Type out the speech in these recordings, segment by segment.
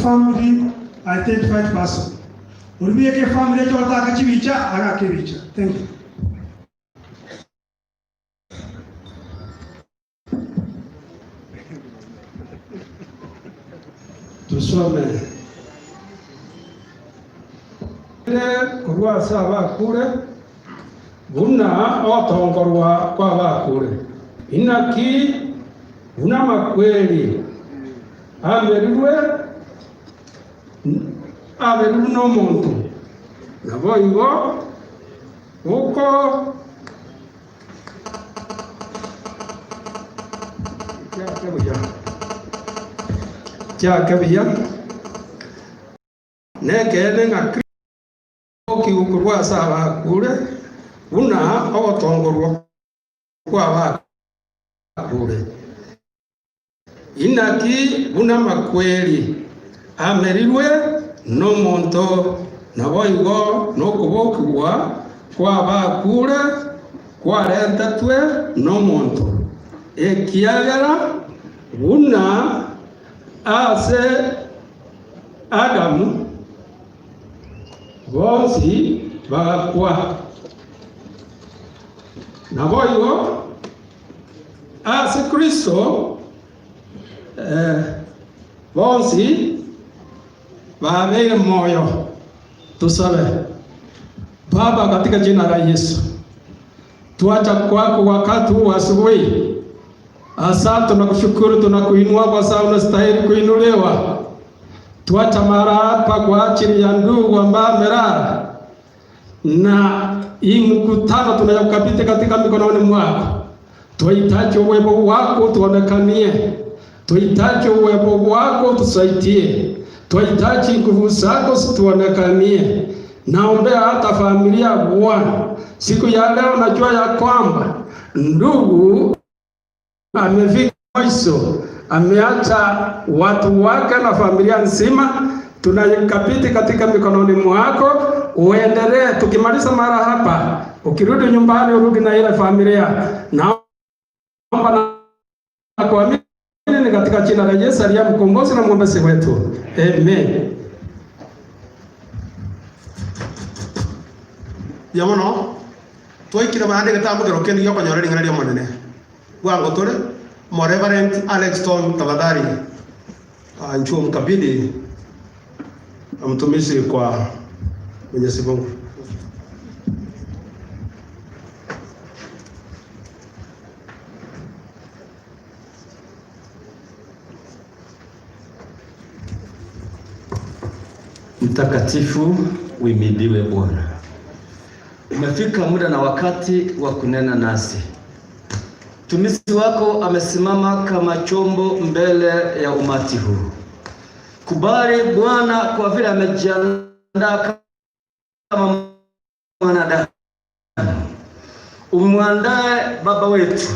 Family identified person. Ulibiye family yetu atakachibicha akakibicha. Thank you. Tusome. Kurwa saba kure. Buna otongorwa kwa bakure. Inaki una makweli. Amerwe no muntu nabo ibo uko Chakabia nekede ngakri okiukurwa saba kure una otongorwa kwa bakure inaki una makweli amerirwe no monto naboigo no kubokwa kwa bakure kwa rentatwe no monto ekiagara una ase Adamu bonsi bakwa naboigo ase Kristo bonsi bawe moyo. Tusabe. Baba, katika jina la Yesu, tuacha kwako wakati huu asubuhi. Asante na kushukuru, tunakuinua kwa sababu unastahili kuinuliwa. Tuacha mara hapa kwa ajili ya ndugu ambaye amelala, na hii mkutano tunayokabidhi katika mikononi mwako. Tuhitaji uwepo wako tuonekanie. Tuhitaji uwepo wako tusaidie. Tuhitaji nguvu zako tuonekanie. Naombea hata familia Bwana. Siku ya leo najua ya kwamba ndugu amefika mwisho. Ameacha watu wake na familia nzima. Tunayakabidhi katika mikononi mwako. Uendelee, tukimaliza mara hapa, ukirudi nyumbani urudi na ile familia. Naomba na kuamini ni katika jina la Yesu aliye mkombozi na mwombezi wetu. Amen. Yamono toikira baade gatamu gerokeni yoko nyoreri ngari ya monene. Wango tole mo Reverend Alex Tom tafadhali anchuo mkabidhi mtumishi kwa Mwenyezi Mungu. Mtakatifu uimidiwe Bwana. Umefika muda na wakati wa kunena nasi. Mtumishi wako amesimama kama chombo mbele ya umati huu. Kubali Bwana kwa vile amejiandaa kama mwanadamu. Umwandae baba wetu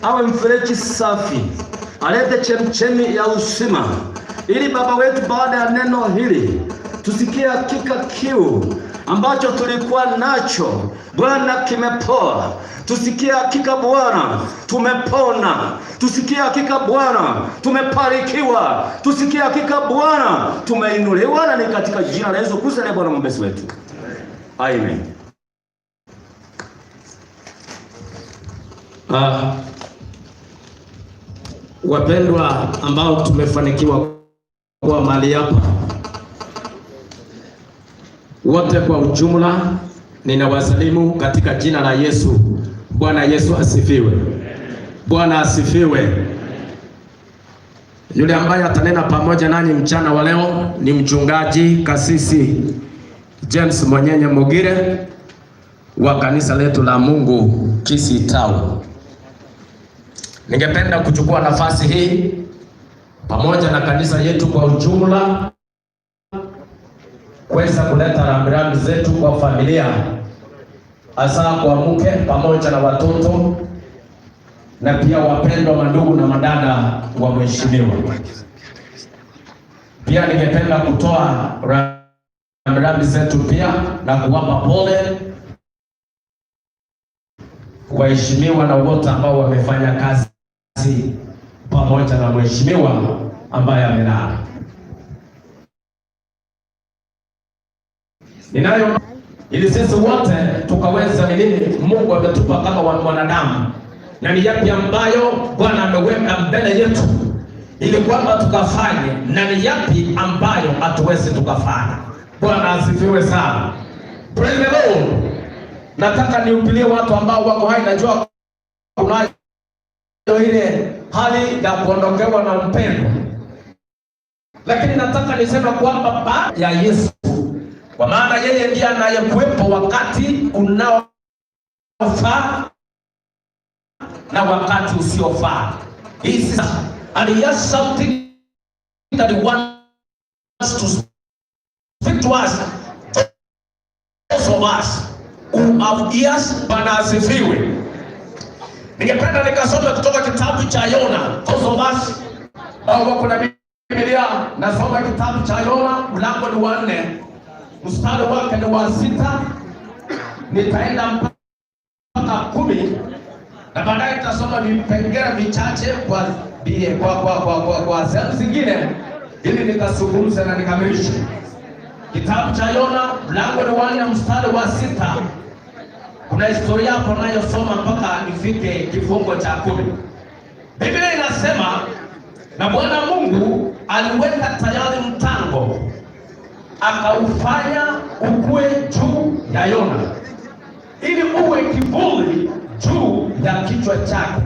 awe mfereji safi, alete chemchemi ya uzima, ili baba wetu baada ya neno hili tusikie hakika kiu ambacho tulikuwa nacho Bwana kimepoa. Tusikie hakika Bwana tumepona. Tusikie hakika Bwana tumeparikiwa. Tusikie hakika Bwana tumeinuliwa, na ni katika jina la Yesu Kristo Bwana mwombezi wetu. Amen. Wapendwa ambao tumefanikiwa kuwa mahali hapa, wote kwa ujumla ninawasalimu katika jina la Yesu. Bwana Yesu asifiwe. Bwana asifiwe. Yule ambaye atanena pamoja nanyi mchana wa leo ni mchungaji kasisi James Monyenye Mogire wa kanisa letu la Mungu Kisii Town. Ningependa kuchukua nafasi hii pamoja na kanisa yetu kwa ujumla kuweza kuleta rambirambi zetu kwa familia, hasa kwa mke pamoja na watoto na pia wapendwa mandugu na madada wa mheshimiwa. Pia ningependa kutoa rambirambi zetu pia na kuwapa pole waheshimiwa na wote ambao wamefanya kazi pamoja na mheshimiwa ambaye amelala. Ninayo ili sisi wote tukaweza nini Mungu ametupa kama wanadamu, na ni yapi ambayo Bwana ameweka mbele yetu ili kwamba tukafanye, na ni yapi ambayo hatuwezi tukafanya. Bwana asifiwe sana. Praise the Lord. Nataka niupilie watu ambao wako hai. Najua kuna ile hali ya kuondokewa na mpendo, lakini nataka niseme kwamba baada ya Yesu, kwa maana yeye ndiye anayekuwepo wakati unaofaa na wakati usiofaa. And he has something that he wants to speak to us, those of us who have ears. Bwana asifiwe. Ningependa nikasome kutoka kitabu cha Yona. Those of us wako na Biblia, nasoma kitabu cha Yona, mlango ni wa 4, mstari wake ni wa 6. Nitaenda mpaka 10 na baadaye tutasoma vipengele vichache kwa sehemu zingine ili nikazungumze na nikamilishe. Kitabu cha Yona mlango ni wa 4 mstari wa 6. Kuna historia hapo nayosoma mpaka nifike kifungo cha 10. Biblia inasema, na Bwana Mungu aliweka tayari mtango, akaufanya ukue juu ya Yona, ili uwe kivuli juu ya kichwa chake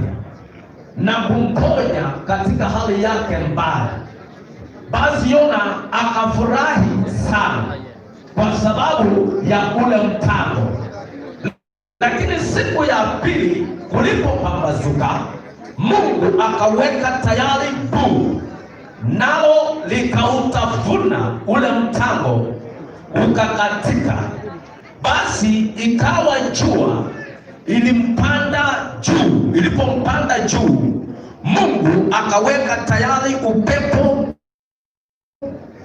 na kumponya katika hali yake mbaya. Basi Yona akafurahi sana kwa sababu ya ule mtango. Lakini siku ya pili kulipopambazuka, Mungu akaweka tayari buu, nalo likautafuna ule mtango ukakatika. Basi ikawa jua ilipompanda juu, Mungu akaweka tayari upepo